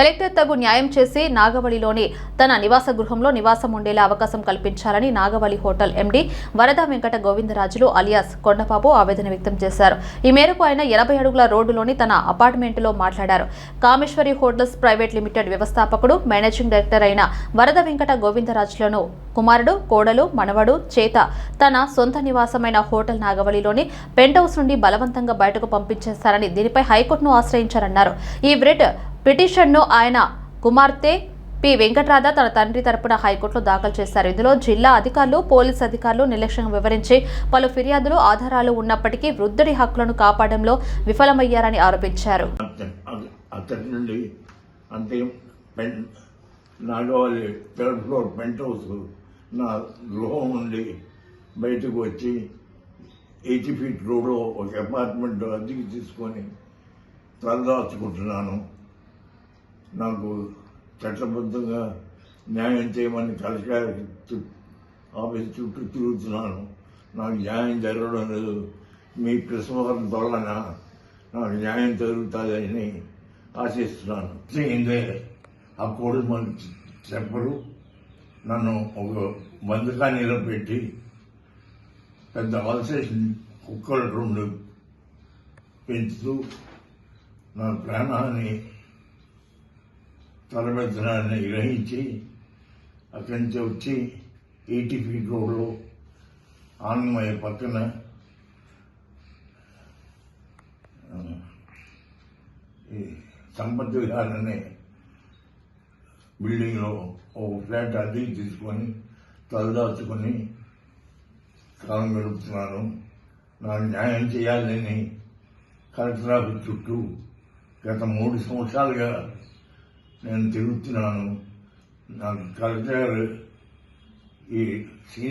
Collector తగు న్యాయం చేసి నాగవళిలోని తన నివాస గృహంలో నివాసం ఉండేలా అవకాశం కల్పించాలని నాగవళి హోటల్ ఎండీ వరద వెంకట గోవిందరాజులు అలియాస్ కొండబాబు ఆవేదన వ్యక్తం చేశారు. ఈ మేరకు ఆయన 80 అడుగుల రోడ్డులోని తన అపార్ట్మెంటులో మాట్లాడారు. కామేశ్వరి హోటల్స్ ప్రైవేట్ లిమిటెడ్ వ్యవస్థాపకుడు మేనేజింగ్ డైరెక్టర్ అయిన వరద వెంకట గోవిందరాజులను కుమారుడు, కోడలు, మనవడు చేత తన సొంత నివాసమైన హోటల్ నాగవళిలోని పెంట్ హౌస్ నుండి బలవంతంగా బయటకు పంపించేశారని, దీనిపై హైకోర్టును ఆశ్రయించారన్నారు. ఈ రిట్ పిటిషన్ను ఆయన కుమార్తె పి వెంకటరాధ తన తండ్రి తరపున హైకోర్టులో దాఖలు చేశారు. ఇందులో జిల్లా అధికారులు, పోలీసు అధికారులు నిర్లక్ష్యంగా వివరించి పలు ఫిర్యాదులు, ఆధారాలు ఉన్నప్పటికీ వృద్ధుడి హక్కులను కాపాడంలో విఫలమయ్యారని ఆరోపించారు. అక్కడి నుండి అంటే నాగవల్లి 3rd ఫ్లోర్ పెంట్ హౌస్ నా గృహం నుండి బయటకు వచ్చి 80 ఫీట్ రోడ్లో ఒక అపార్ట్మెంట్ అద్దెకి తీసుకొని తలదాచుకుంటున్నాను. నాకు చట్టబద్ధంగా న్యాయం చేయమని కలెక్టర్ ఆఫీస్ చుట్టూ తిరుగుతున్నాను. నాకు న్యాయం జరగడం లేదు. మీ ప్రెస్ వారం ద్వారా నాకు న్యాయం జరుగుతుందని ఆశిస్తున్నాను. ఏందే ఆ కోడి మనకి చెప్పరు. నన్ను ఒక బంధకాన్ని పెట్టి పెద్ద అల్సేషన్ కుక్కలు 2 పెంచుతూ నా ప్రాణాన్ని తలబెత్తడాన్ని గ్రహించి అక్కడి నుంచి వచ్చి 80 ఫీట్ రోడ్లో ఆనందమయ్య పక్కన ఈ సంపత్ విహార్ అనే బిల్డింగ్లో ఒక ఫ్లాట్ అద్దెకి తీసుకొని తలదాచుకొని కాలం గడుపుతున్నాను. నాకు న్యాయం చేయాలని కలెక్టర్ ఆఫీస్ చుట్టూ గత 3 సంవత్సరాలుగా నేను తిరుగుతున్నాను. నాకు కలెక్టర్ ఈ సీనియర్